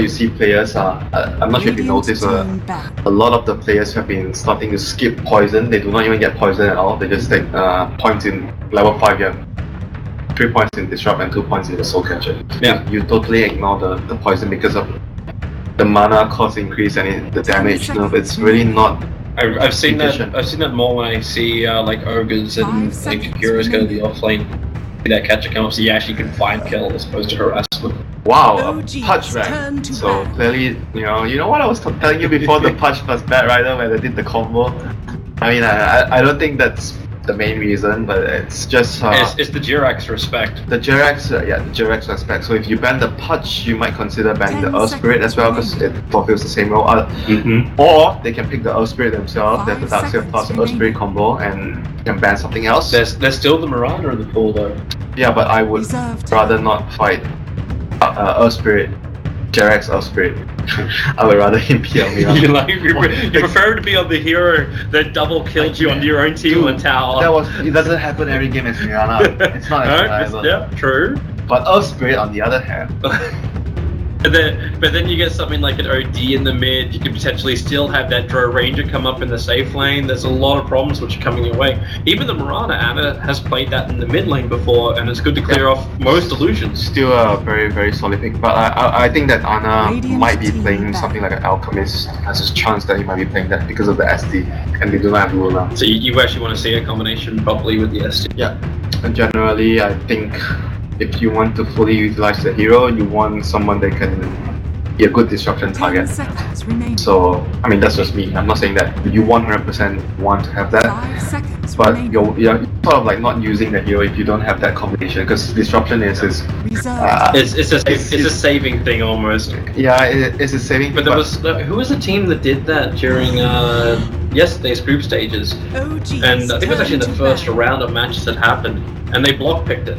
you see players I'm not sure if you noticed, a lot of the players have been starting to skip poison. They do not even get poison at all. They just take points in level 5. You have 3 points in disrupt and 2 points in the soul catcher. Yeah. You totally ignore the poison because of the mana cost increase and the damage. No, it's really not. I've seen that. I've seen that more when I see like ogres and like heroes go to the offlane. That catcher come up, so you actually can find kill as opposed to harassment. Wow, a Pudge rank. So clearly, you know what I was telling you before the Pudge plus Bat Rider where they did the combo. I mean, I don't think that's the main reason, but it's just it's the Jirax respect. The Jirax, yeah, the Jirax respect. So if you ban the Pudge, you might consider banning the Earth Spirit as well because it fulfills the same role. Or they can pick the Earth Spirit themselves. They have the Darkseer plus Earth Spirit combo and can ban something else. There's still the Marauder in the pool though. Yeah, but I would rather not fight Earth Spirit, Jirax Earth Spirit. I would rather him PL me. You prefer to be on the hero that double killed you on your own team in the tower. It doesn't happen every game as Mirana. It's not as reliable. Yeah, true. But Earth Spirit on the other hand. But then you get something like an OD in the mid. You could potentially still have that Drow Ranger come up in the safe lane. There's a lot of problems which are coming your way. Even the Mirana Ana has played that in the mid lane before, and it's good to clear off most illusions. Still a very, very solid pick. But I think that Ana might be playing something like an Alchemist. Has a chance that he might be playing that because of the SD, and they do not have Luna. So you actually want to see a combination probably with the SD. Yeah, and generally I think if you want to fully utilize the hero, you want someone that can be a good disruption target. So, I mean, that's just me. I'm not saying that you 100% want to have that, but you're sort of like not using the hero if you don't have that combination, because disruption is it's a saving thing almost. Yeah, it's a saving. But who was the team that did that during yesterday's group stages? And I think it was actually the first round of matches that happened, and they block picked it.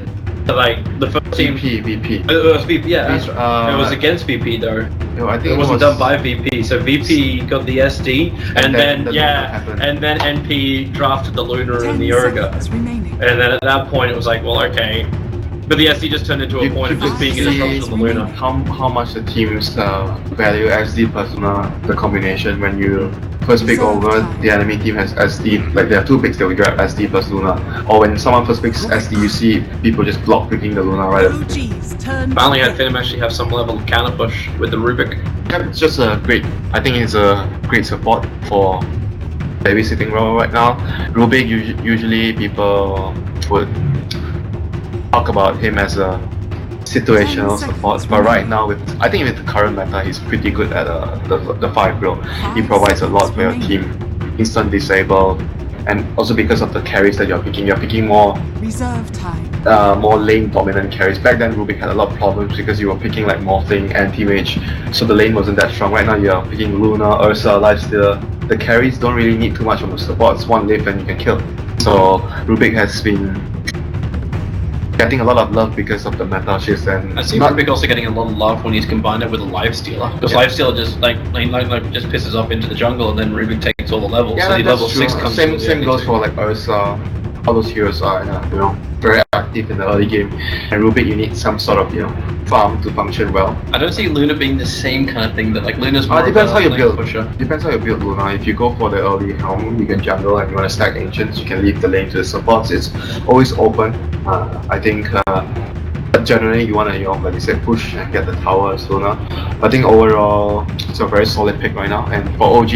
Like the first team, VP. It was VP, yeah. It was against VP though. No, I think it wasn't done by VP. So VP got the SD, and then NP drafted the Luna and the Urga. And then at that point, it was like, well, okay. But the SD just turned into a point of just being a disruption of the Luna. How much the teams value SD plus Luna, the combination when you first pick over, the enemy team has SD, like there are 2 picks that we grab SD plus Luna. Or when someone first picks SD, you see people just block picking the Luna right away. Finally had Finem actually have some level of counter push with the Rubik. Yeah, it's just I think it's a great support for babysitting role right now. Rubik, usually people would talk about him as a situational support, but right now I think with the current meta, he's pretty good at the 5 role. He provides a lot for your team, instant disable, and also because of the carries that you're picking more more lane dominant carries. Back then Rubik had a lot of problems because you were picking like Morphling and T-Mage, so the lane wasn't that strong. Right now you're picking Luna, Ursa, Lifestealer. The carries don't really need too much from the support. It's 1 lift and you can kill. So Rubik has been getting a lot of love because of the meta shifts, and I see Rubik also getting a lot of love when he's combined it with a Lifestealer. Because Lifestealer just like just pisses off into the jungle, and then Rubik takes all the levels. Yeah, so the level true. 6 comes. Same goes for like Ursa. All those heroes are very active in the early game, and Rubik you need some sort of farm to function well. I don't see Luna being the same kind of thing. That like Luna's more depends how you build. Pusher. Depends how you build Luna. If you go for the early helm, you can jungle and you want to stack ancients, you can leave the lane to the supports. It's always open. I think. But generally, you want to, like you said, push and get the tower as Luna. I think overall, it's a very solid pick right now. And for OG,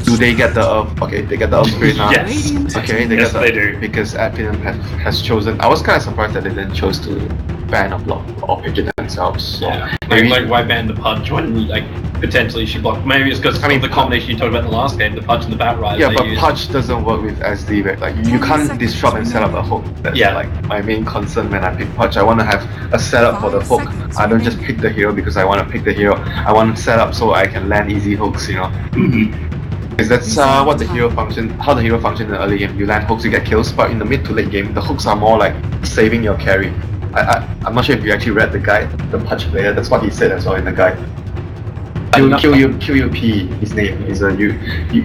do they get the Earth? Okay, they get the Earth Spirit now. Yes. Okay, they do. Because Finem has chosen. I was kind of surprised that they didn't choose to ban a block or pick it themselves. So yeah. Like why ban the Pudge when like potentially she blocked? Maybe it's because the combination you talked about in the last game, the Pudge and the Bat Rider. Yeah, but Pudge doesn't work with SD, right? Like you can't disrupt and set up a hook. That's like my main concern when I pick Pudge. I want to have a setup for the hook. I don't just pick the hero because I want to pick the hero. I want to set up so I can land easy hooks, Because that's what the hero function, how the hero functions in the early game. You land hooks, you get kills, but in the mid to late game, the hooks are more like saving your carry. I'm not sure if you actually read the guide, the Pudge player. That's what he said as well in the guide. QUP, his name is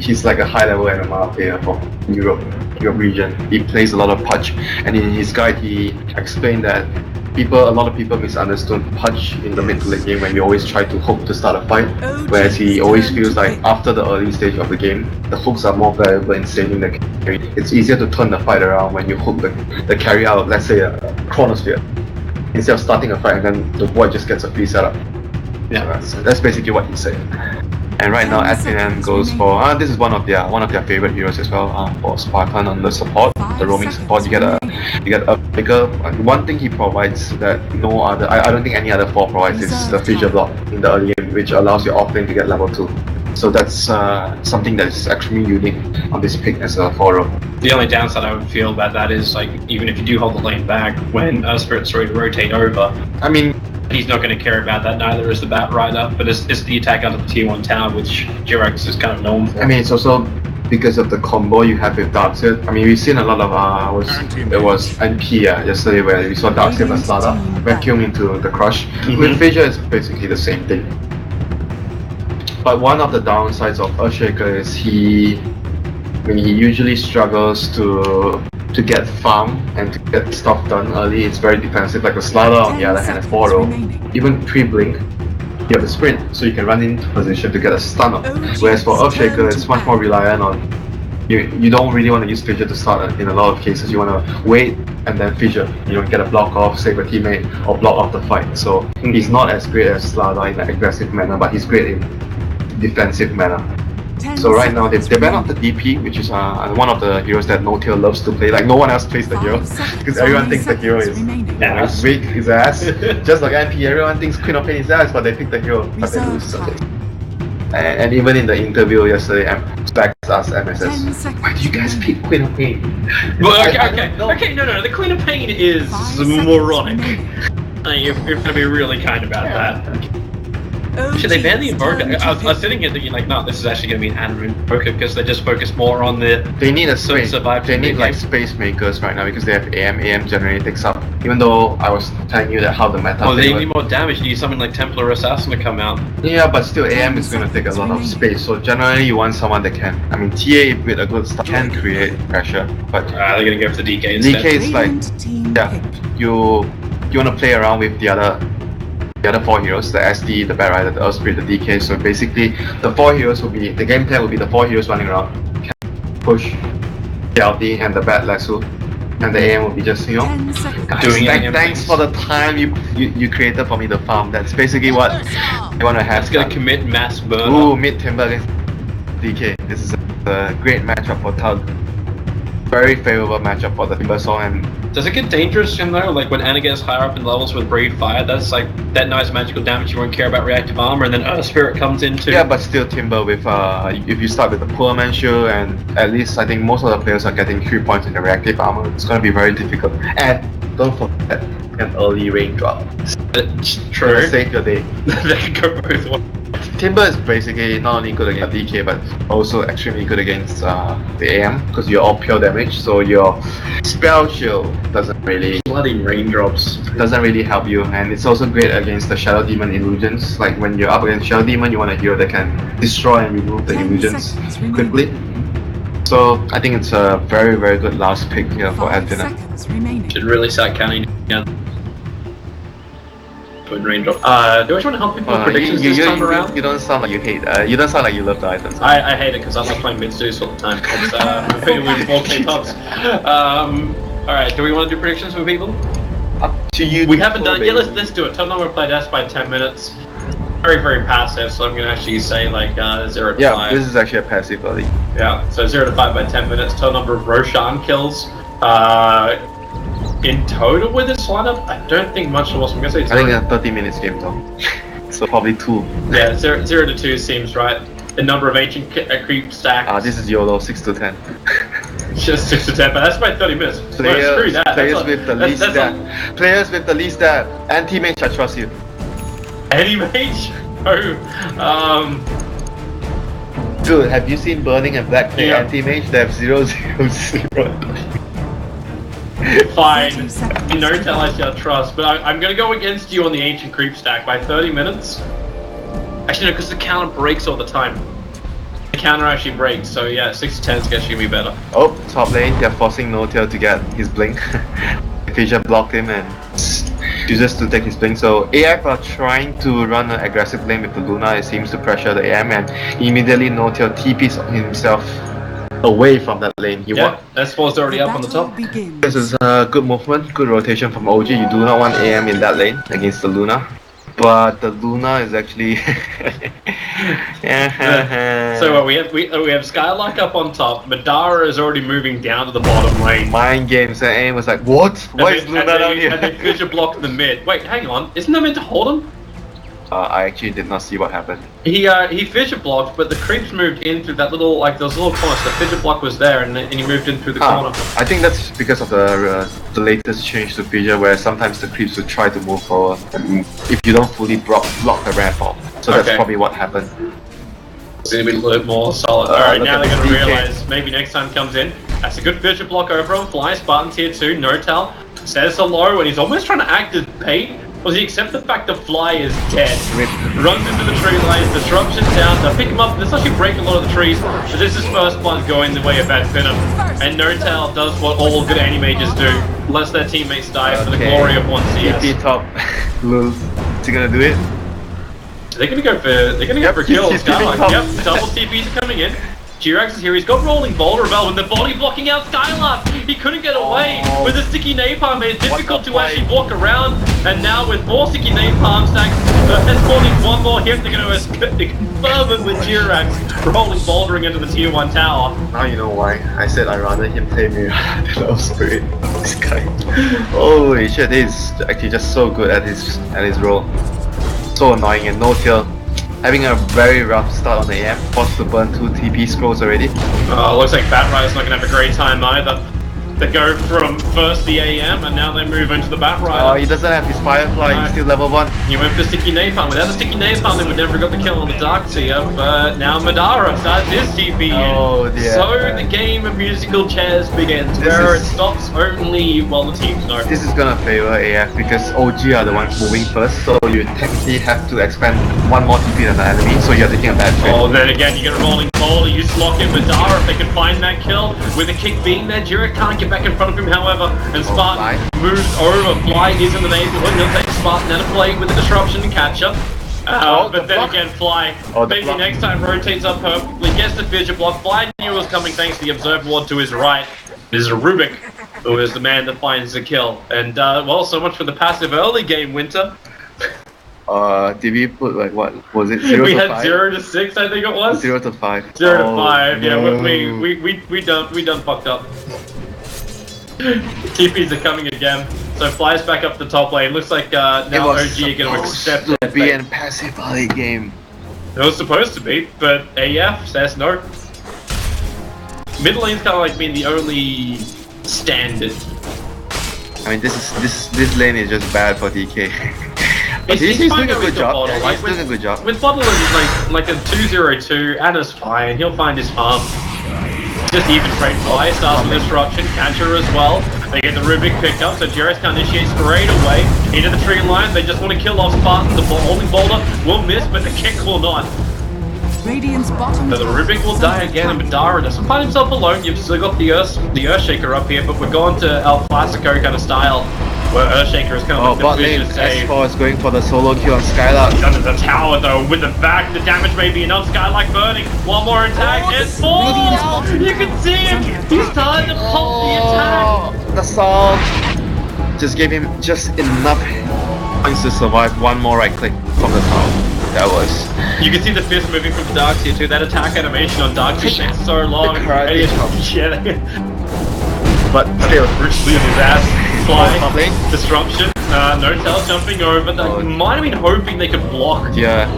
he's like a high level MMR player from Europe region. He plays a lot of Pudge, and in his guide he explained that a lot of people misunderstood Punch in the mid to late game when you always try to hook to start a fight, whereas he always feels like after the early stage of the game, the hooks are more valuable in saving the carry. It's easier to turn the fight around when you hook the carry out, let's say a Chronosphere, instead of starting a fight and then the Void just gets a free setup. Yeah, so that's basically what he's saying. And right now, Finem goes for this is one of their favorite heroes as well. For Spartan on the support, the roaming support, you get a bigger. One thing he provides that no other, I don't think any other 4 provides is the fissure block in the early game, which allows your offlane to get level 2. So that's something that is extremely unique on this pick as a 4 row. The only downside I would feel about that is like even if you do hold the lane back when Spirit's ready to rotate over. I mean, he's not going to care about that, neither is the Bat Rider, but it's the attack onto the tier 1 tower, which Jirax is kind of known for. I mean, it's also because of the combo you have with Darkseid. I mean, we've seen a lot of, it was NP yesterday where we saw Darkseid and Slada vacuum into the crush. With Fissure, it's basically the same thing. But one of the downsides of Earthshaker is he usually struggles to get farm and to get stuff done early. It's very defensive, like a Slada on the other hand, at 4 row. Even pre-blink, you have a sprint, so you can run into position to get a stun up. Whereas for Earthshaker, it's much more reliant on, you don't really want to use Fissure to start in a lot of cases. You want to wait and then Fissure, get a block off, save a teammate, or block off the fight. So he's not as great as Slada in an aggressive manner, but he's great in defensive manner. So right now they banned off the DP, which is one of the heroes that No Tail loves to play. Like no one else plays the hero because everyone thinks the hero is weak, his ass. Just like MP, everyone thinks Queen of Pain is ass, but they pick the hero, but they lose. And even in the interview yesterday, Specs asked MSS, why do you guys pick Queen of Pain? Well, okay, no, the Queen of Pain is moronic. You're gonna be really kind about that. Should they ban the Invoker? I was sitting here thinking like, no, this is actually going to be an anime Invoker because they just focus more on the. They need a space. They need like space makers right now because they have AM. AM generally takes up. Even though I was telling you that how the meta. Oh, they need more damage. You need something like Templar Assassin to come out. Yeah, but still AM is going to take a lot of space. So generally, you want someone that can. I mean, TA with a good start can create pressure, but they're going to go for the DK instead. DK is like, you want to play around with the other 4 heroes, the SD, the Bat Rider, the Earth Spirit, the DK. So basically, the 4 heroes will be, the game plan will be the 4 heroes running around, push, LD, and the Bat Lasso. And the AM will be just, doing it. Thanks for the time you created for me to farm. That's basically what I want to have. It's going to commit mass burn. Ooh, mid Timber against DK. This is a great matchup for Tug. Very favorable matchup for the Timbersaw. And does it get dangerous in there? Like when Anna gets higher up in levels with Breed Fire, that's like that nice magical damage you won't care about reactive armor, and then Earth Spirit comes in too. Yeah, but still Timber with if you start with the Poor Man Shield, and at least I think most of the players are getting 3 points in the reactive armor, it's gonna be very difficult. And don't forget an early rain drop. True. Save your day. They can go both ways. Timber is basically not only good against DK but also extremely good against the AM because you're all pure damage, so your spell shield doesn't really help you, and it's also great against the Shadow Demon illusions. Like when you're up against Shadow Demon, you want a hero that can destroy and remove the illusions quickly. So I think it's a very, very good last pick here for Finem. Should really start counting down. Raindrop. Do I want to help people with predictions this time around? You don't sound like you hate. You don't sound like you love the items. I hate it because I like playing mid-stews all the time. It's I'm playing with 4K tops. Alright, do we want to do predictions for people? Up to you. We haven't done. Yeah, let's do it. Total number of played S by 10 minutes. Very, very passive. So I'm gonna actually say like 0 to 5. Yeah, this is actually a passive early. Yeah, so 0 to 5 by 10 minutes. Total number of Roshan kills. In total with this lineup, I don't think much of what I'm going to say. I think a 30 minutes game though. So probably 2. Yeah, 0 to 2 seems right. The number of ancient creep stacks. This is YOLO, 6 to 10. Just 6 to 10, but that's by 30 minutes. Screw that. Players with the least stat. Anti-mage, I trust you. Anti-mage? Oh. Dude, have you seen Burning and Black play anti-mage? They have 0-0-0. Fine. No tell I shall trust, but I'm gonna go against you on the ancient creep stack by 30 minutes. Actually no, because the counter breaks all the time. The counter actually breaks, so yeah, 6 to 10 is actually gonna be better. Oh, top lane, they're forcing No Tail to get his blink. Fissure blocked him and chooses to take his blink. So AF are trying to run an aggressive lane with the Luna. It seems to pressure the AM, and immediately No-Tail TPs himself away from that lane. Yeah, S4's already up on the top. This is a good movement, good rotation from OG. You do not want AM in that lane against the Luna. But the Luna is actually So we have Skylark up on top. Madara is already moving down to the bottom lane. mind games, and AM was like, what? Why is Luna down here? And then Fissure blocked the mid. Wait, hang on. Isn't that meant to hold him? I actually did not see what happened. He fissure blocked, but the creeps moved in through that little, like those little corners. The fissure block was there, and he moved in through the corner. I think that's because of the latest change to fissure, where sometimes the creeps will try to move forward if you don't fully block the ramp off. So that's probably what happened. It's gonna be a little bit more solid. Alright, now they're gonna realize maybe next time comes in. That's a good fissure block over on Fly. Spartan tier 2, No-Tail says hello, and he's almost trying to act as bait. Does he accept the fact the Fly is dead? Runs into the tree line, disruption down, they'll pick him up, this actually break a lot of the trees, so this is first blood going the way of Bad Finem. And No-Tail does what all good anti-mages do, lets their teammates die for the glory of one CS. TP top. Lul. Is he gonna do it? They're gonna go for a kill. Skylark. Yep, double TPs are coming in. G-Rex is here, he's got Rolling Boulder Rebel with the body blocking out Skylark! He couldn't get away with the sticky napalm, made it difficult to actually walk around, and now with more sticky napalm stacks, S4 needs one more hit, they're going to confirm it with G-Rex rolling bouldering into the tier 1 tower. Now you know why. I said I'd rather him play me than Spirit. This guy. Holy shit, he's actually just so good at his role. So annoying, and No-Tail having a very rough start on the AM, forced to burn 2 TP scrolls already. Looks like Batrider's not going to have a great time either. They go from first the AM and now they move into the Batrider. He doesn't have his Firefly, he's still level 1. He went for the sticky napalm. Without the sticky napalm, they would never got the kill on the Dark Tier. But now Madara starts his TP. Oh dear. So the game of musical chairs begins, where it stops only while the teams know. This is gonna favor AF because OG are the ones moving first, so you technically have to expand one more TP than the enemy, so you're taking a bad trade. Oh, then again, you get a rolling boulder, you lock in Madara if they can find that kill. With a kick being there, Jira can't get back in front of him, however, and Spartan moves over. Fly is in the neighborhood, he'll take Spartan out of play with the disruption to catch up. But then again, Fly, maybe next time rotates up perfectly, gets the fissure block. Fly knew it was coming thanks to the observer ward to his right. This is Rubik, who is the man that finds the kill. And, well, so much for the passive early game, Winter. Did we put like what was it? 0 we to had 5? 0 to 6, I think it was. 0 to 5. 0 to 5. Yeah, no. we done fucked up. TPs are coming again. So Fly's back up the top lane. Looks like now OG are going to accept it. it. Be a passive early game. It was supposed to be, but AF says no. Mid lane's kind of like being the only standard. I mean, this lane is just bad for DK. He's doing a good job. Yeah, he's doing a good job. With Bottle like a 2-0-2, Anna's fine. He'll find his farm. Just even trade Fly, starts with disruption, catcher as well. They get the Rubik picked up, so Jareth can initiate straight away into the tree line. They just want to kill off Spartan. The holding boulder will miss, but the kick will not. Radiant's bottom. So the Rubik will die again, and Madara doesn't find himself alone. You've still got the Earthshaker up here, but we're going to El Clasico kind of style, where Earthshaker is kind of like the vicious save. S4 is going for the solo kill on Skylark. Under the tower though, with the back, the damage may be enough. Skylark burning, one more attack, and falls! You can see him! He's starting to pulse the attack! The salt just gave him just enough points to survive one more right click from the tower. That was. You can see the fist moving from Dark Tier 2. That attack animation on Dark Tier takes so long. But still, Richly in his ass. Fly, disruption, No-Tail jumping over. They might have been hoping they could block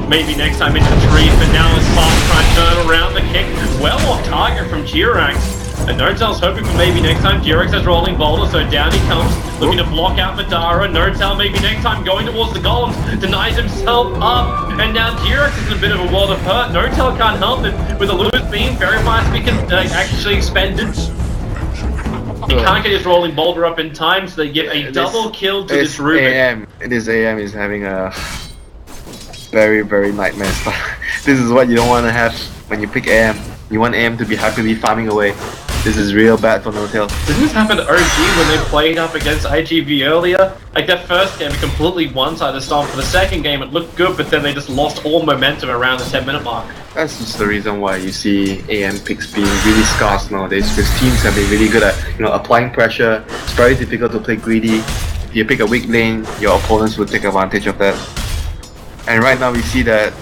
maybe next time into the trees, but now it's Spartan trying to turn around the kick. Well off target from G-Rax. And No-Tail's hoping for maybe next time. G-Rex has rolling boulder, so down he comes, looking to block out Madara. No-Tail maybe next time going towards the golems, denies himself up, and now G-Rex is in a bit of a world of hurt. No-Tail can't help it with a loose beam, very fast we can actually expend it. He can't get his rolling boulder up in time, so they get a double kill to this Rubik. This AM is having a very, very nightmare start. This is what you don't want to have when you pick AM. You want AM to be happily farming away. This is real bad for Notail. Didn't this happen to OG when they played up against IGV earlier? Like that first game, it completely one-sided storm. For the second game, it looked good, but then they just lost all momentum around the 10-minute mark. That's just the reason why you see AM picks being really scarce nowadays, because teams have been really good at applying pressure. It's very difficult to play greedy. If you pick a weak lane, your opponents will take advantage of that. And right now we see that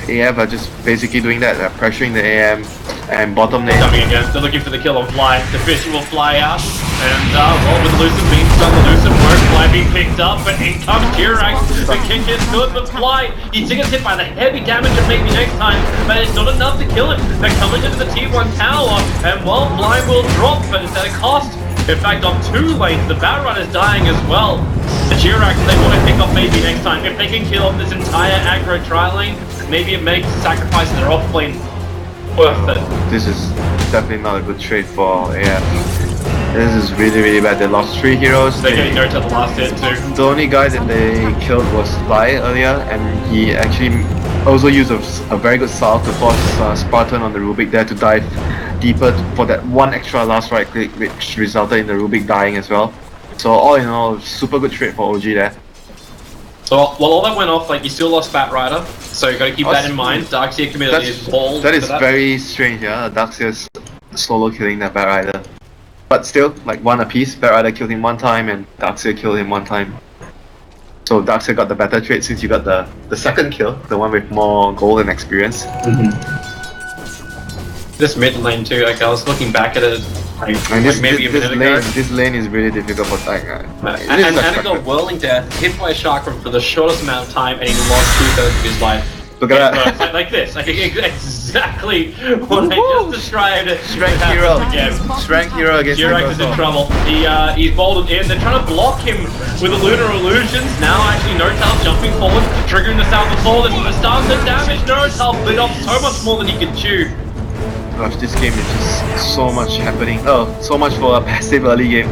AF are just basically doing that. They're pressuring the AM and bottom lane. Coming again, they're looking for the kill on Fly. The fish will fly out, and well, with Lucid being done, the Lucid work, Fly being picked up, but in comes Jirax. The kick is good, but Fly, he gets hit by the heavy damage of maybe next time, but it's not enough to kill him. They're coming into the T1 tower, and well, Fly will drop, but it's at a cost. In fact, on 2 lanes, the Batride is dying as well. The Jirax, they want to pick up maybe next time. If they can kill this entire aggro tri lane, maybe it makes sacrificing their off lane worth it. This is definitely not a good trade for AF. This is really, really bad. They lost 3 heroes. They're getting no to the last hit too. The only guy that they killed was Fly earlier, and he actually also used a very good salve to force Spartan on the Rubik there to dive deeper for that one extra last right click, which resulted in the Rubik dying as well. So all in all, super good trade for OG there. So while all that went off, like you still lost Batrider, so you got to keep that in mind. Darkseer community is bold. That is very strange, yeah. Darkseer's solo killing that Batrider. But still, like 1 apiece. Batrider killed him 1 time and Darkseer killed him 1 time. So Darkseer got the better trade since you got the second kill, the one with more gold and experience. This mid lane too, like I was looking back at it, maybe a minute ago. This lane is really difficult for that guy. And Anna got Whirling Death, hit by a chakra for the shortest amount of time, and he lost 2/3 of his life. Look at that. Like this, like exactly what I just described. Strength hero again. Strength hero against Jirax is in trouble. He's bolted in. They're trying to block him with the Lunar Illusions. Now actually Notal jumping forward, triggering the South of Soul. This is the start of the damage. Notal bit off so much more than he could chew. Gosh, this game is just so much happening. Oh, so much for a passive early game.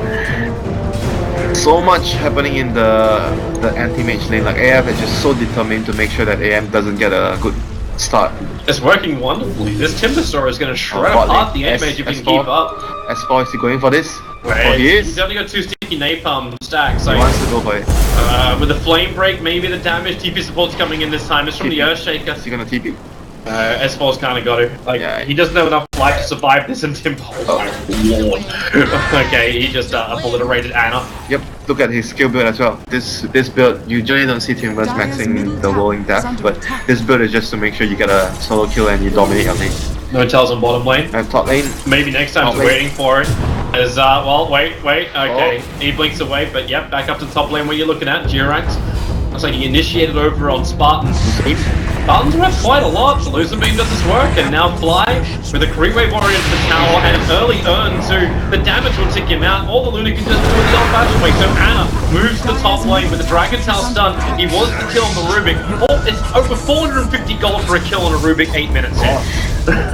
So much happening in the anti-mage lane. Like AF is just so determined to make sure that AM doesn't get a good start. It's working wonderfully. This Timbersaur is going to shred apart the anti-mage if he can keep up. S4, is he going for this? Wait, he is? He's only got 2 sticky napalm stacks. So he wants to go for it. With the flame break, maybe the damage. TP support's coming in this time. It's from the Earthshaker. Is he gonna TP? S4's kind of got to. Like, he doesn't have enough life to survive this and Tim. Oh my lord. Okay, he just obliterated Anna. Yep, look at his skill build as well. This build, usually don't see Timbers maxing the Whirling Death, but this build is just to make sure you get a solo kill and you dominate your lane. No tells on bottom lane. And top lane. Maybe next time, he's waiting for it. As, well, wait, okay. He blinks away, but yep, back up to the top lane where you're looking at, Jirax. Looks like he initiated over on Spartans. Spartans went quite a lot. The Lucid Beam does his work, and now Fly with a Creepwave Warrior to the tower and an early earn too. The damage will tick him out. All the Luna can just do it the old-fashioned way. So Anna moves to the top lane with the Dragon Tail stun. He was the kill on the Rubik. It's over 450 gold for a kill on a Rubik 8 minutes in.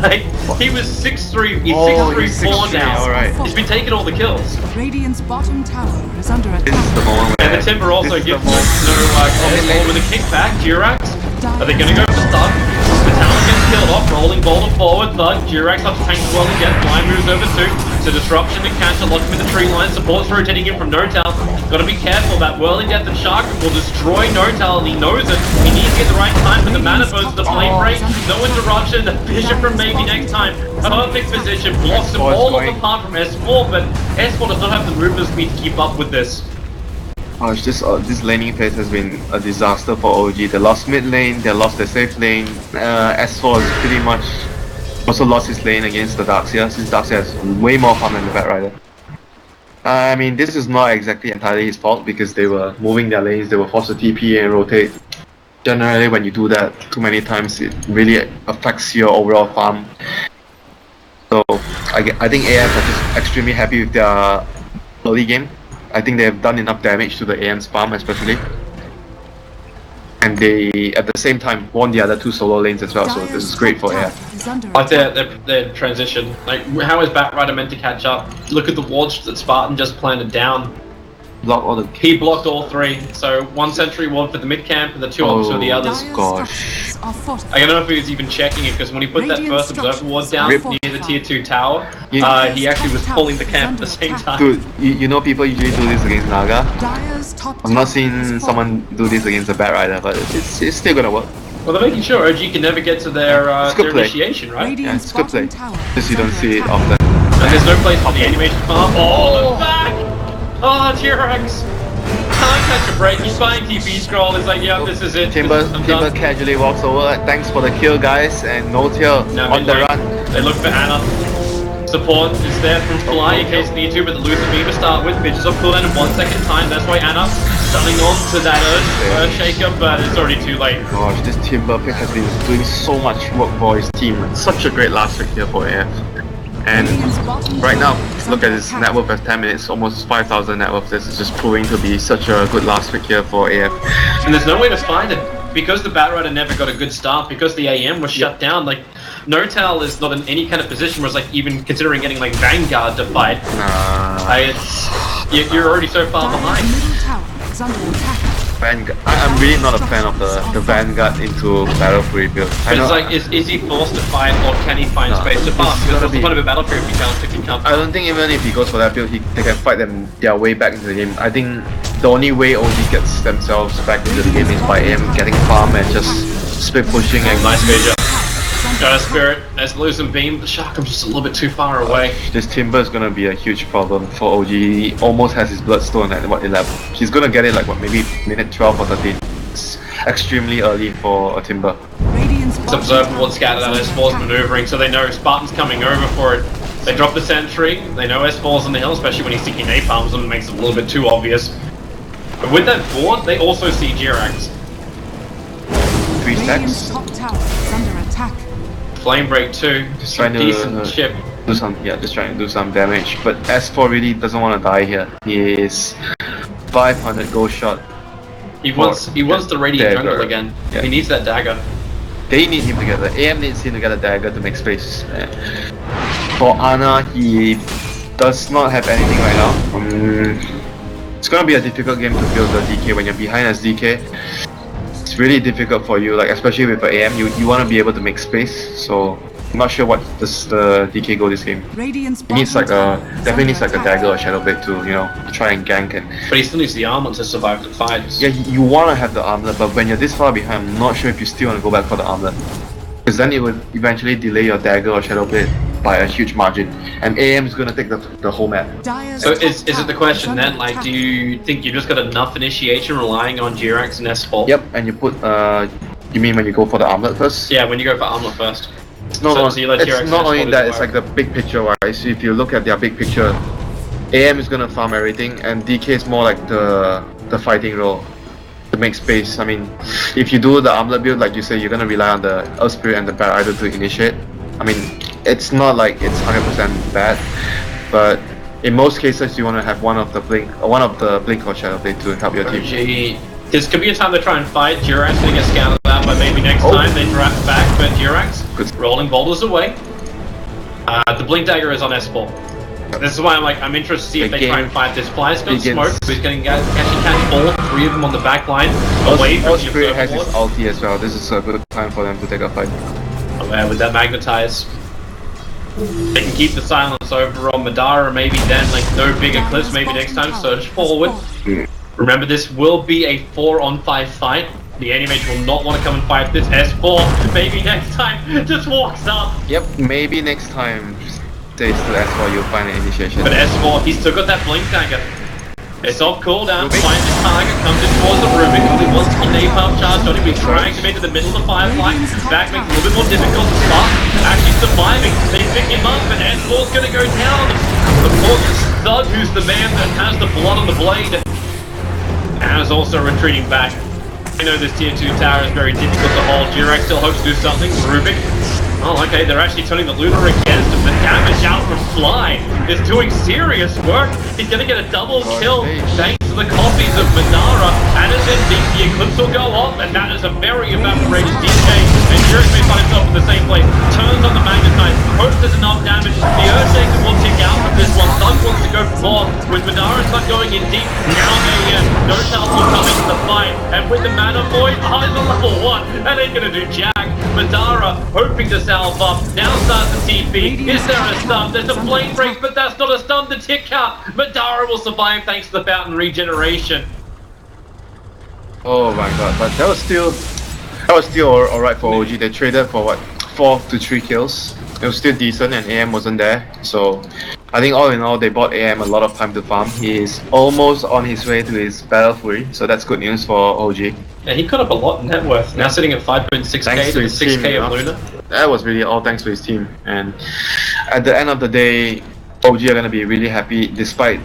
Like, he was 6-3. He's 6-3-4 now. Alright. He's been taking all the kills. Radiant's bottom tower is under attack. This is the moment and the Timber also gives no comment with a kickback. Jirax, are they going to go for Thug? The talent gets killed off, rolling boulder forward. Thug, Jirax up to tank as well again. Fly moves over too. So disruption to catch a lot with the tree line. Support's rotating in from Notal. Gotta be careful. That Whirling Death and Shark will destroy Notal, and he knows it. He needs to get the right time for the mana burst, the flame break. No interruption. The Bishop from maybe next time. Perfect position. Blocks them all off apart from S4, but S4 does not have the movement speed to keep up with this. Gosh, this laning phase has been a disaster for OG. They lost mid lane, they lost their safe lane. S4 is pretty much also lost his lane against the Darkseer, since Darkseer has way more farm than the Batrider. I mean, this is not exactly entirely his fault because they were moving their lanes, they were forced to TP and rotate. Generally, when you do that too many times, it really affects your overall farm. So, I think AF are just extremely happy with their early game. I think they have done enough damage to the AM's farm especially. And they, at the same time, won the other 2 solo lanes as well, so this is great for AF. Like their transition, like how is Batrider meant to catch up? Look at the wards that Spartan just planted down. block all the... He blocked all three. So one sentry ward for the mid camp and the two ops for the others. Dire's gosh. structures are fortified. I don't know if he was even checking it because when he put that Radiant first observer ward structures down are near the tier 2 tower, Yeah. he actually was pulling the camp at the same time. Dude, you know people usually do this against Naga. Dire's top I'm not tower seeing is someone do this against a Bat Rider, but it's still gonna work. Well, they're making sure OG can never get to their, It's good their play. initiation, right? Yeah, Radiant's it's good play. bottom tower Just you is don't under see it attack. often. And there's no place for the animation farm. Oh, the back! Oh, T-Rex! Can't catch a break. He's buying TP scroll. It's like, yeah, this is it. Timber I'm Timber done. casually walks over. Thanks for the kill, guys, and no tail Now on the mid lane, run. they look for Anna. Support is there from Fly in case need to, but the Luther Beam to start with. Bitches off cooldown in 1 second time. That's why Anna stunning on to that Earth Shaker, but it's already too late. Gosh, this Timber pick has been doing so much work for his team. Such a great last pick here for AF. And right now, look at his net worth at 10 minutes, almost 5,000 net worth. This is just proving to be such a good last pick here for AF. And there's no way to find it. Because the Bat Rider never got a good start, because the AM was shut down, like, Notal is not in any kind of position where it's like even considering getting like Vanguard to fight. You're already so far Dire's behind. middle tower is under attack. Vanguard. I'm really not a fan of the Vanguard into Battle Fury build. But it's like, is he forced to fight or can he find No, space to it's pass? Because gotta what's the be- point of a Battle Fury if you can't I don't think even if he goes for that build, they can fight their way back into the game. I think the only way OG gets themselves back into the game is by him getting farm and just split pushing and Nice major. Got a Spirit, let's lose some beam. The Shark, I'm just a little bit too far away. This Timber is gonna be a huge problem for OG. He almost has his Bloodstone at what 11. He's gonna get it like what, maybe minute 12 or 13. It's extremely early for a Timber. Radiant's It's bottom observable tower and scattered out is under S4's attack. maneuvering, so they know Spartan's coming over for it. They drop the sentry, they know S4's on the hill, especially when he's thinking napalms them, it makes it a little bit too obvious. But with that board, they also see Jirax. 3 Radiant's stacks. top tower is under attack. Flame break 2, Just trying to decent chip. do some, just trying to do some damage. But S4 really doesn't want to die here. He is 500 gold shot. He wants the Radiant Dagger. jungle again. Yeah. He needs that dagger. They need him to get the AM needs him to get a dagger to make space. For Ana, he does not have anything right now. It's gonna be a difficult game to build the DK when you're behind as DK. It's really difficult for you, like especially with the AM, you want to be able to make space. So I'm not sure what does the DK go this game. Radiant's He needs like bottom a tower is definitely under needs like a attack. dagger or shadow blade to try and gank and But he still needs the armor to survive the fights. yeah, you want to have the armlet, but when you're this far behind, I'm not sure if you still want to go back for the armlet. Because then it would eventually delay your dagger or shadow blade by a huge margin. And AM is going to take the whole map. Dire's So top is it tower the question under then, like, attack. do you think you just got enough initiation relying on Jirax and S4? Yep, and you put, you mean when you go for the armlet first? Yeah, when you go for armor first. It's not, So you let T-Rex it's not only transport that, it it's to like the big picture wise. If you look at their big picture, AM is going to farm everything, and DK is more like the fighting role. To make space. I mean, if you do the armlet build, like you say, you're gonna rely on the Earth Spirit and the Bat Rider to initiate. I mean, it's not like it's 100% bad, but in most cases, you want to have one of the blink or shadow blade to help your team. Gee, this could be a time to try and fight. Jirax gonna get scouted out, but maybe next time they draft back. But Jirax Good. rolling boulders away. The blink dagger is on S4. This is why I'm interested to see if The they try game and fight this. Fly's got begins. smoke, so he's going to catch all three of them on the back line, away from Earth the Spirit has observer his ward. ulti as well. This is a good time for them to take a fight. With that magnetize. They can keep the silence over on Madara, maybe then no big eclipse, maybe next time surge forward. Remember, this will be a 4-on-5 fight. The Animage will not want to come and fight this S4. Maybe next time, just walks up. Yep, maybe next time stays to S4 you'll find an initiation. But S4, he's still got that blink dagger. It's off cooldown, Rubik. finds his target, comes in towards the Rubik, only wants to napalm charge, not even trying to make it to the middle of the Firefly. Back makes it a little bit more difficult. Spark actually surviving. They pick him up, and S4's gonna go down. The poor Thug, who's the man that has the blood on the blade, and is also retreating back. I know this tier 2 tower is very difficult to hold. Jirax still hopes to do something. Rubik. Oh, okay, they're actually turning the Lunar against him. The damage out from Fly is doing serious work. He's gonna get a double kill thanks to the copies of Madara. And as then the Eclipse will go off, and that is a very evaporated DK. And Jirax may find himself in the same place. Turns on the Magnetize, hopes there's enough damage. The Earthshaker will tick out of this one. Thug wants to go forth. With Madara not going in deep, now Notel will come into the fight. And with the Mana Void, he's a level 1. That ain't gonna do jack. Madara hoping to salve up. Now starts the TP. Is there a stun? There's a flame break, but that's not a stun to tick out. Madara will survive thanks to the fountain regeneration. Oh my god, but that was still alright for OG. They traded for what, 4 to 3 kills. It was still decent and AM wasn't there. So I think all in all they bought AM a lot of time to farm. He is almost on his way to his Battle Fury, so that's good news for OG. Yeah, he cut up a lot in net worth. Now sitting at 5.6k to 6k of Luna. That was really all thanks to his team. And at the end of the day, OG are gonna be really happy despite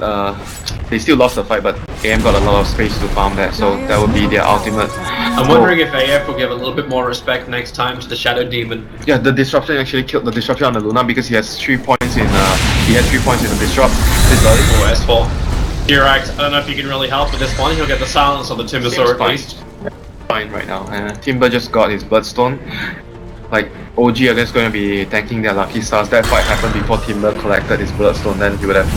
they still lost the fight, but AM got a lot of space to farm that, so that would be their ultimate. I'm wondering if AF will give a little bit more respect next time to the Shadow Demon. Yeah, the disruption actually killed the disruption on the Luna because he has 3 points in the disrupt. Oh, S4. Durax, I don't know if you can really help with this one. He'll get the silence on the Timbersaur at least. Fine right now. Timber just got his Bloodstone. Like, OG are just going to be thanking their lucky stars. That fight happened before Timber collected his Bloodstone, then he would have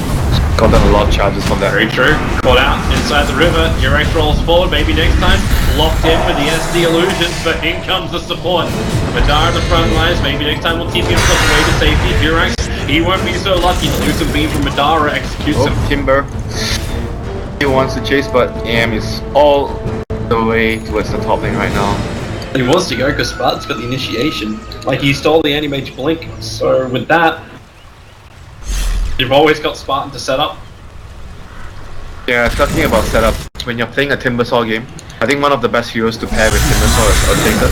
gotten a lot of charges from that. Very true. Caught out inside the river. Durax rolls forward. Maybe next time. Locked in with the SD illusion, but in comes the support. Madara the front lines. Maybe next time we'll TP himself away to safety. Durax, he won't be so lucky to lose a beam from Madara. Executes him. Timber. He wants to chase, but AM is all the way towards the top lane right now. He wants to go because Spartan's got the initiation. Like, he stole the Anti-Mage Blink, so with that, you've always got Spartan to set up. Yeah, talking about setup, when you're playing a Timbersaw game, I think one of the best heroes to pair with Timbersaw is Undertaker.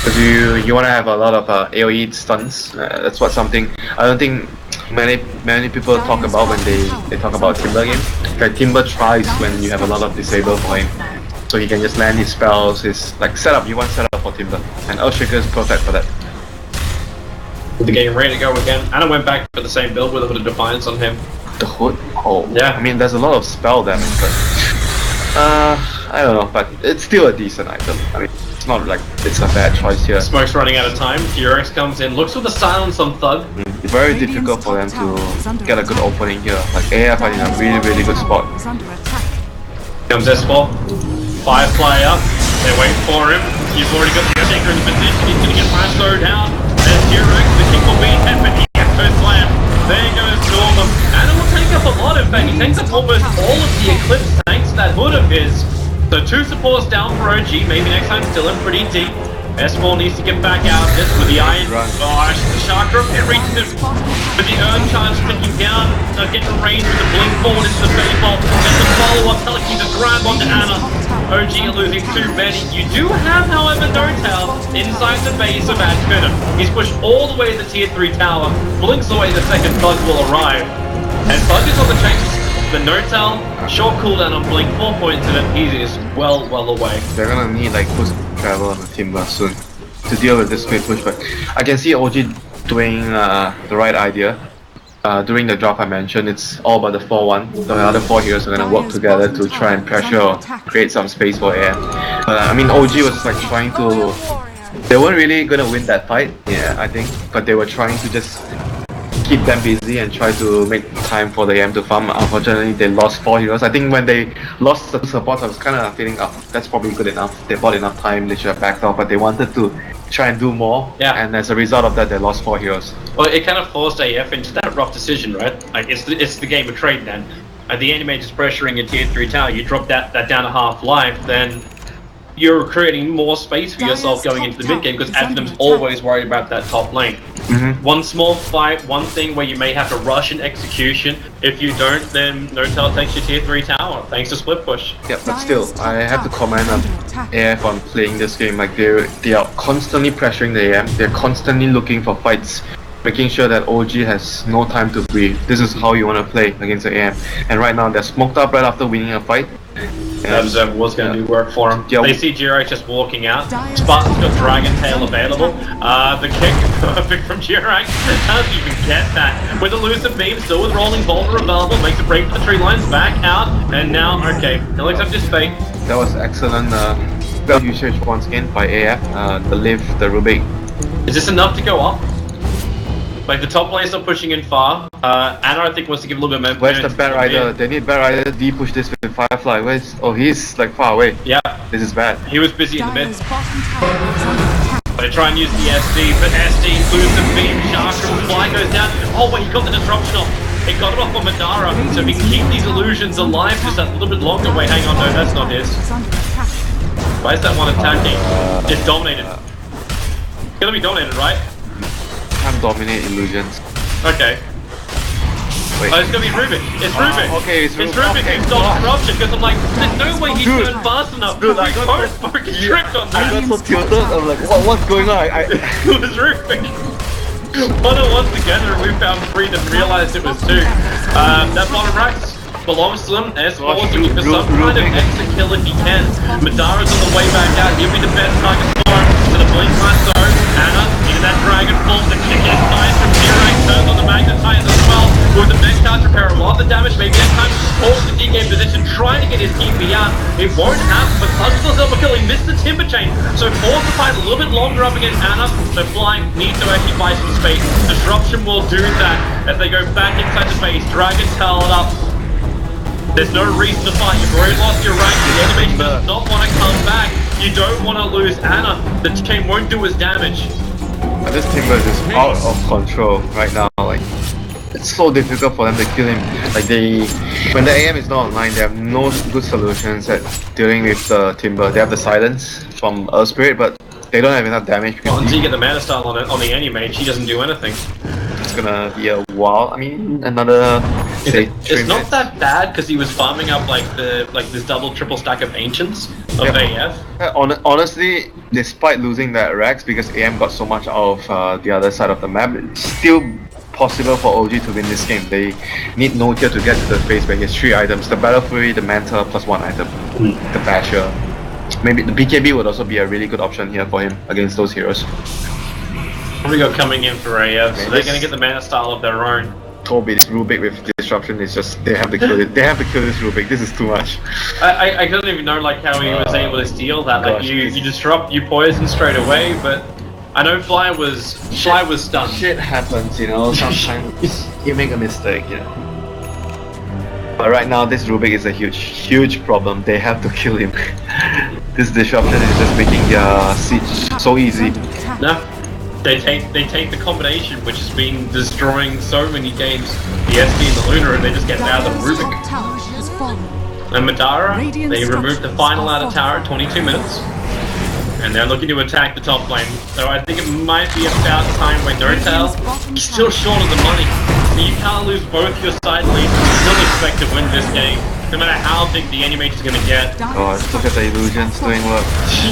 Because you want to have a lot of AoE stuns. That's something I don't think many people talk about when they talk about Timber game. Like, Timber tries when you have a lot of disable for him. So he can just land his spells, his like setup. You want setup for Timber, and Earthshaker is perfect for that. The game ready to go again, and I went back for the same build with a bit of Defiance on him. The Hood? Oh, yeah. I mean, there's a lot of spell damage, but I don't know. But it's still a decent item. I mean, it's not like it's a bad choice here. Smoke's running out of time. Durax comes in, looks for the silence on Thug. It's very difficult for them to get a good opening here. Like AF are in a really good spot. Comes S4. Firefly up, they wait for him. He's already got the Shaker in position, he's gonna get fast slowed down. There's Durax, the kick will be hit, but he gets her slam. There goes Norman. And it will take up a lot, in fact, he takes up almost all of the Eclipse thanks to that hood of his. So 2 supports down for OG, maybe next time still in pretty deep. S4 needs to get back out of this with the iron. Gosh, the Chakra, it reaches him. With the Urn Charge clicking down, getting range with the blink forward into the Fable. And the follow-up telekinesis grab onto Anna. OG losing too many. You do have, however, Notel inside the base of Finem. He's pushed all the way to the tier 3 tower. Blinks away the second Bug will arrive. And Bug is on the changes. The Notel, short cooldown on Blink, 4 points in it. He is well away. They're gonna need like push travel on the Timber soon to deal with this great push, but I can see OG doing the right idea. During the drop I mentioned, it's all about the 4-1. The other 4 heroes are gonna work together to try and pressure or create some space for AM. I mean, OG was like trying to... They weren't really gonna win that fight, yeah, I think, but they were trying to just keep them busy and try to make time for the AM to farm. Unfortunately, they lost 4 heroes. I think when they lost the supports, I was kind of feeling, oh, that's probably good enough. They bought enough time, they should have backed off, but they wanted to try and do more. Yeah. And as a result of that, they lost 4 heroes. Well, it kind of forced AF into that rough decision, right? Like, it's the game of trade then. The Anti-Mage is pressuring your tier 3 tower, you drop that down to half life, then you're creating more space for yourself going into the mid game because Adam's always worried about that top lane. One small fight, one thing where you may have to rush an execution. If you don't, then Notel takes your tier 3 tower thanks to split push. Yeah, but still, I have to comment on AF on playing this game. Like they are constantly pressuring the AM. They're constantly looking for fights, making sure that OG has no time to breathe. This is how you want to play against the AM. And right now they're smoked up right after winning a fight. Observer was going to do work for him. Yeah. They see Jiro just walking out. Spartan's got Dragon Tail available. The kick, perfect from Jirax. How do you even get that? With elusive beam, still with rolling boulder available, makes a break for the tree lines, back out, and now, okay, he looks up his fate. That was excellent spell usage once again by AF. The Live, the Rubik. Is this enough to go up? Like the top lanes are pushing in far. Anna I think wants to give a little bit more. Where's the Bat Rider? They need Bat Rider D-push this with Firefly. Where's... Oh, he's like far away. Yeah. This is bad. He was busy in the mid. Dire's bottom tower is under attack. They try and use the SD, but SD loses the beam. Shark from Fly goes down. Oh wait, he got the disruption off. It got him off on Madara, so he can keep these illusions alive just a little bit longer. Wait, hang on, no, that's not his. Is under attack. Why is that one attacking? It's dominated. It's gonna be dominated, right? Can't dominate illusions. Okay. Wait. Oh, it's gonna be Rubik. It's Rubik. Okay, it's Rubik. Okay, who's got God. disruption because I'm like, there's no way he Dude. turned fast enough. Dude, I We got both fucking tripped on I that. got so tilted. I'm like, what's going on? It was Rubik. One on one together, we found three and realized it was two. That bottom right belongs to them. S4 is looking for some kind of extra kill if he can. Madara's on the way back out. He'll be the best target for him. To the blink so Anna into that dragon pull. The kick is nice from T-Rex. Turns on the magnetize as well. With the mech charge repair, a lot of the damage. Maybe that time holds the D-game position, trying to get his TP out. It won't happen, but Clutches on Silver Kill. He missed the timber chain. So forced to fight a little bit longer up against Anna. So Flying needs to actually buy some space. Disruption will do that as they go back inside the base. Dragon towed up. There's no reason to fight. You've already lost your rank. The animation does not want to come back. You don't want to lose Anna. The chain won't do his damage. This Timber is just out of control right now. Like, it's so difficult for them to kill him. Like when the AM is not online, they have no good solutions at dealing with the Timber. They have the silence from Earth Spirit, but they don't have enough damage. Well, until you get the mana style on it on the Animage, he doesn't do anything. It's gonna be a while. I mean, another say 3 It's not minutes. that bad because he was farming up like this double triple stack of ancients of AF. Honestly, despite losing that Rex, because AM got so much out of the other side of the map, it's still possible for OG to win this game. They need no tier to get to the phase where he has 3 items: the Battle Fury, the Manta, plus 1 item, the Basher. Maybe the BKB would also be a really good option here for him against those heroes. We got coming in for AF, so they're gonna get the mana style of their own. Toby, this Rubik with disruption is just, they have to kill it. They have to kill this Rubik. This is too much. I don't even know like how he was able to steal that. Like gosh, you disrupt, you poison straight away, but I know Fly was stunned. Shit happens, you know. Sometimes you make a mistake, you know. But right now, this Rubik is a huge problem. They have to kill him. This disruption is just making their siege so easy. No, they take the combination which has been destroying so many games, the SD and the Lunar, and they just get out of the Rubik. Tower has fallen. And Madara, they removed the final out of tower at 22 minutes. And they're looking to attack the top lane. So I think it might be about time when Nortel is still short of the money. You can't lose both your side leads and still expect to win this game, no matter how big the Animate is going to get. God, look at the illusions doing work.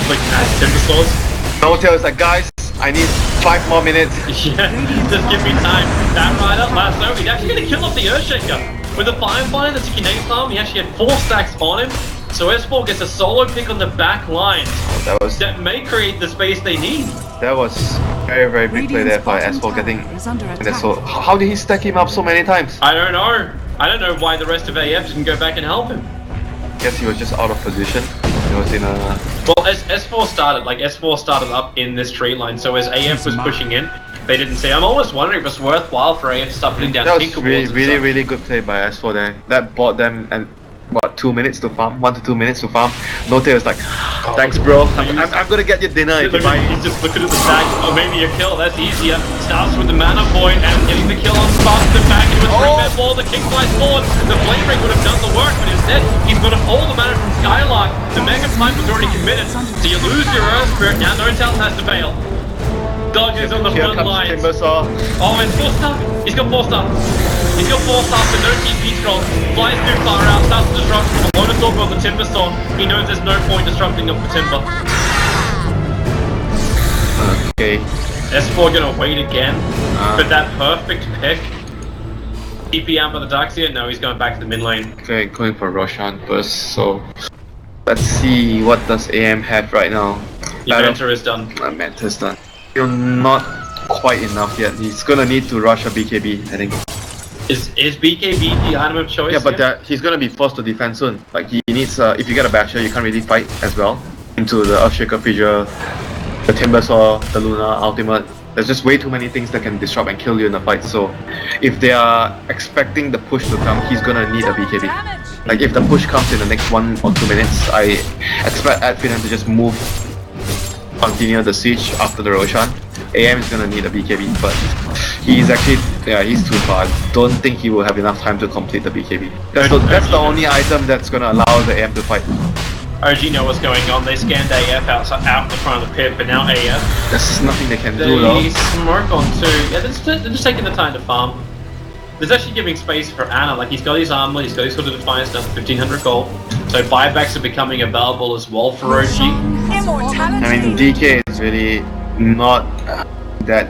Like that, Timber Swords. Notel is like, guys, I need 5 more minutes. Yeah, just give me time. That Rider, last over, he's actually going to kill off the Earthshaker. With the Firefly, the TK farm, he actually had 4 stacks on him. So S4 gets a solo pick on the back line. That may create the space they need. That was very big play there by S4 getting. And so, how did he stack him up so many times? I don't know. I don't know why the rest of AF didn't go back and help him. Guess he was just out of position. He was in a. Well, as S4 started up in this tree line. So as AF was pushing in, they didn't see. I'm almost wondering if it's worthwhile for AF to start putting down. That was really good play by S4 there. That bought them and. What, 2 minutes to farm? 1 to 2 minutes to farm? Note was like, thanks bro, I'm gonna get you dinner if you buy. He's just looking at the stack. Oh, maybe a kill, that's easier. Starts with the mana point and getting the kill on spot. The back into a 3-man wall, the kick flies forward. The flame ring would have done the work, but instead, he's got to hold the mana from Skylark. The mega pipe was already committed, so you lose your Earth Spirit. Now Notel has to bail. Dodge is on the front lines. Oh, and 4-star. He's got 4-star. He's got 4 stars but no TP scroll. Flies too far out, starts to disrupt with a load of talk on the Timber Storm. He knows there's no point disrupting up the Timber. Okay. S4 gonna wait again, but that perfect pick. TP out by the Darkseer? No, he's going back to the mid lane. Okay, going for Roshan first, so let's see what does AM have right now. Your mentor is done. Mentor's done. Still not quite enough yet. He's gonna need to rush a BKB, I think. Is BKB the item of choice? Yeah, but he's gonna be forced to defend soon. Like he needs, if you get a Basher, you can't really fight as well. Into the Earthshaker Fissure, the Timber Saw, the Luna Ultimate. There's just way too many things that can disrupt and kill you in the fight. So if they are expecting the push to come, he's gonna need a BKB. Like if the push comes in the next 1 or 2 minutes, I expect Finem to just continue the siege after the Roshan. AM is gonna need a BKB, but he's actually, he's too far. I don't think he will have enough time to complete the BKB. That's the only item that's gonna allow the AM to fight. OG know what's going on. They scanned AF out the front of the pit, but now AF. There's nothing they can do though. They smoke on 2. Yeah, they're just taking the time to farm. There's actually giving space for Ana. Like he's got his armor, he's got his Hood of Defiance down to 1500 gold. So buybacks are becoming available as well for OG. I mean, DK is really not that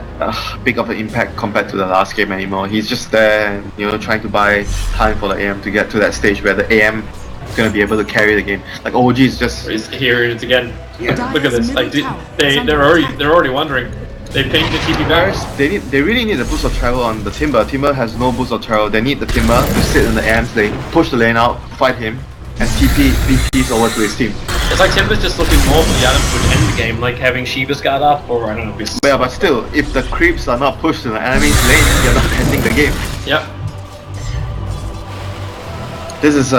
big of an impact compared to the last game anymore. He's just there, trying to buy time for the AM to get to that stage where the AM is gonna be able to carry the game. Like OG is just here it is again. Yeah. Look at this. Like they're already wondering. They pinged the TP back. They really need a boost of travel on the Timber. Timber has no boost of travel. They need the Timber to sit in the AMs. They push the lane out, fight him, and TP BPs over to his team. It's like Timber's just looking more for the item to end the game, like having Shiva's guard up, or I don't know. Yeah, but still, if the creeps are not pushed in the enemy's lane, you're not ending the game. Yep. This is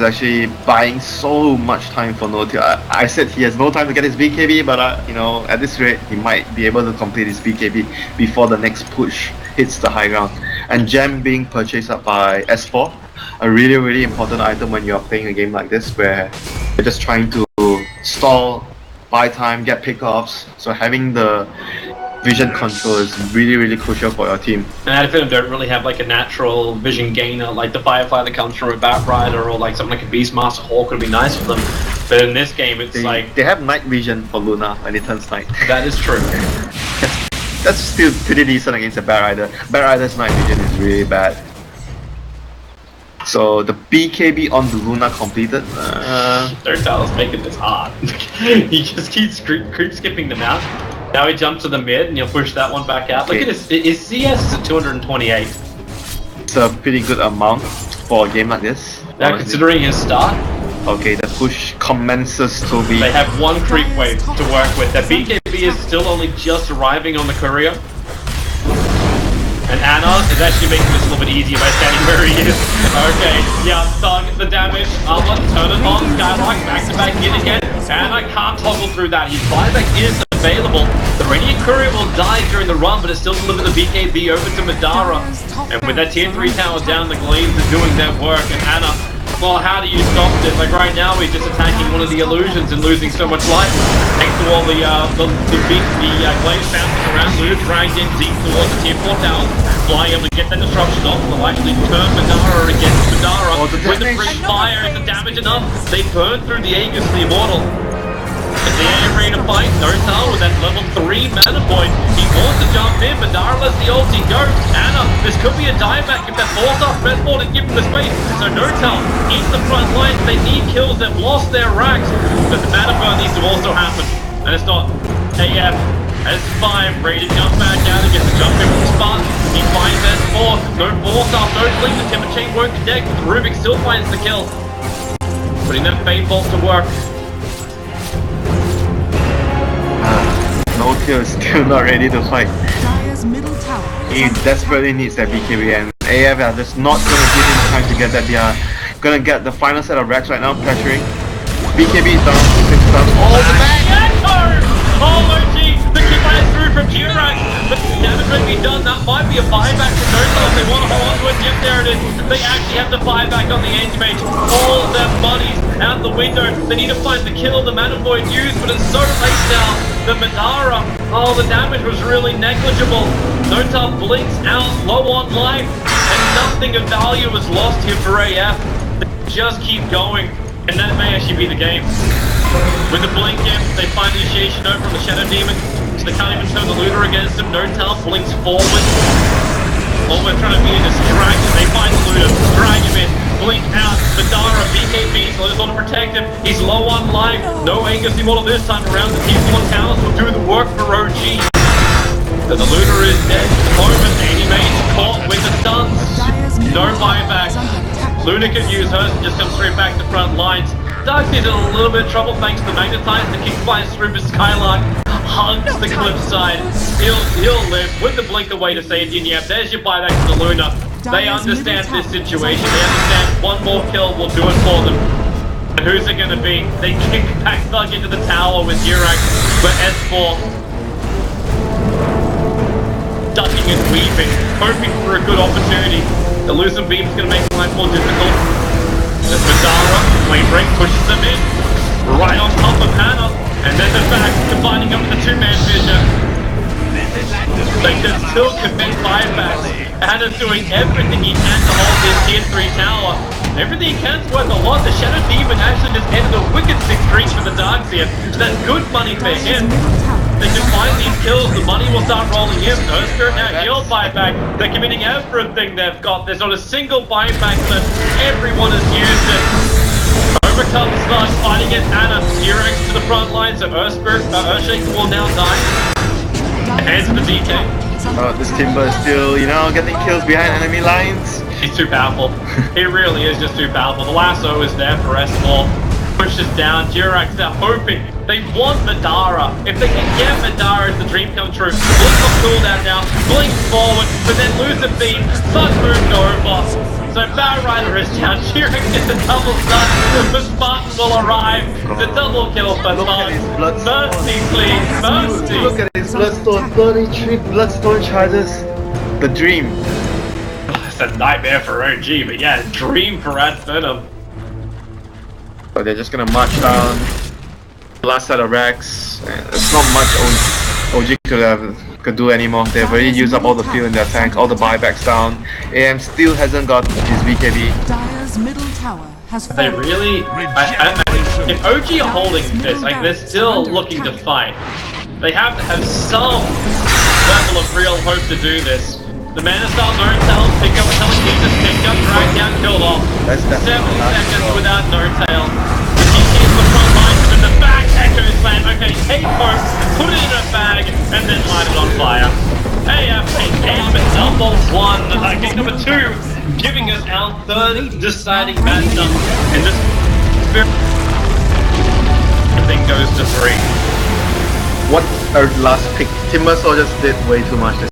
actually buying so much time for Notil. I said he has no time to get his BKB, but at this rate, he might be able to complete his BKB before the next push hits the high ground. And Gem being purchased up by S4, a really, really important item when you're playing a game like this, where you're just trying to stall, buy time, get pickoffs. So having the vision control is really, really crucial for your team. And Finem don't really have like a natural vision gainer like the Firefly that comes from a Batrider, or like something like a Beastmaster Hawk would be nice for them. But in this game, it's they have night vision for Luna when it turns night. That is true. That's still pretty decent against a Batrider. Batrider's night vision is really bad. So the BKB on the Luna completed. Dirtale's making this hard. He just keeps creep skipping them out. Now he jumps to the mid and you'll push that one back out. Okay. Look at his CS is at 228. It's a pretty good amount for a game like this. Now honestly. considering his start, okay, the push commences to be... they have one creep wave to work with. Their BKB is still only just arriving on the courier. And Ana is actually making this a little bit easier by standing where he is. Okay, yeah, target the damage. Armor, turn it on, Skylark, back to back in again. Ana can't toggle through that. His buyback is available. The Radiant Courier will die during the run, but it still delivers the BKB over to Madara. And with that tier 3 tower down, the Gleams are doing their work. And Ana, well, how do you stop this? Like right now, he's just attacking one of the illusions and losing so much life. Thanks to all the Glaives bouncing around, Luna dragged in deep towards the tier 4 tower, flying able to get that disruption off. They'll actually turn Madara against Madara. With the free fire, is the damage enough? They burn through the Aegis, the Immortal. Is the AM ready to fight? Notal with that level 3 mana point. He wants to jump in, Madara lets the ulti go. Ana, this could be a dieback if that falls off. Redford and give him the space. So Notal into the front line. They need kills, they've lost their racks. But the mana burn needs to also happen. And it's not. AF S5 ready to jump back out against the jump in from Spartan. He finds S4. No force off, no fling. The Timber Chain won't connect, but Rubik still finds the kill. Putting that Fate Bolt to work. Notil is still not ready to fight. Dire's middle tower. He desperately needs that BKB, and AF are just not gonna give him time to get that. They are gonna get the final set of racks right now, pressuring. BKB is down, 6 stars. Oh, the back! Oh, gee! The kick fires through from G-Rack, but the damage may be done. That might be a buyback from Notal. They want to hold on to it. Yep, there it is. They actually have to buy back on the Anti-Mage. All their money's out the window. They need to find the kill the Mana Void used, but it's so late now. The Madara, oh, the damage was really negligible. Notal blinks out, low on life, and nothing of value was lost here for AF. They just keep going, and that may actually be the game. With the blink in, they find initiation over on the Shadow Demon, so they can't even turn the looter against him. Notal blinks forward. While we're trying to be a distraction, they find the looter, drag him in, blink out. Madara, BKB, so they just want to protect him. He's low on life, no Aegis Immortal this time around. The Team 1 Towers will do the work for OG. So the looter is dead at the moment. Anti-Mage caught with the stuns. No buyback. Luna could use hers and just come straight back to front lines. Darkseid's in a little bit of trouble thanks to the Magnetize. The kick flies through, but Skylark hugs the cliffside. He'll live with the blink away to safety, and yeah, there's your buyback to the Luna. They understand this situation. They understand one more kill will do it for them. And who's it gonna be? They kick back Thug into the tower with Yurak, but S4 ducking and weaving, hoping for a good opportunity. The losing beam's gonna make life more difficult. As Madara, Flame Break pushes them in, right on top of Hannah, and then they're back, combining up with the two-man fissure. They can still commit buybacks. Hannah's doing everything he can to hold this tier 3 tower. Everything he can's worth a lot. The Shadow Demon actually just ended a wicked 6-3 for the Darkseid. That's good money for him. They can find these kills, the money will start rolling in. No Spirit now, he'll buy back. They're committing everything they've got. There's not a single buyback left. Everyone has used it. Overcome Sludge fighting against Anna. T-Rex to the front line, so Earthshake will now die. Hands to the DK. This Timber is still, you know, getting kills behind enemy lines. He's too powerful. He really is just too powerful. The lasso is there for S4. Pushes down. Jirax, they're hoping. They want Madara. If they can get Madara, it's the dream come true. Blink on cooldown now. Blink forward, but then lose the beam. Sun moved over. So Battle Rider is down. Jirax gets a double stun. The Spartan will arrive. The double kill for Thug. Mercy, please. Mercy. Look at his Bloodstone. 33 Bloodstone charges. The dream. It's a nightmare for OG, but yeah, dream for Finem. So they're just gonna march down. Last set of racks. It's not much OG could do anymore. They've already used up all the fuel in their tank, all the buybacks down. AM still hasn't got his BKB. Dire's middle tower has They fallen. really... if OG are holding this, like they're still looking to fight. They have to have some level of real hope to do this. The Mana Star No Tail, pick up Telekinesis, pick up, drag down, kill off. 70 seconds without No Tail. The GT is the front line, and the back Echo Slam. Okay, take hope, put it in a bag, and then light it on fire. AFAM number 1, game number 2, giving us our third deciding matchup. And this everything goes to 3. What our last pick? Timber Soldiers did way too much this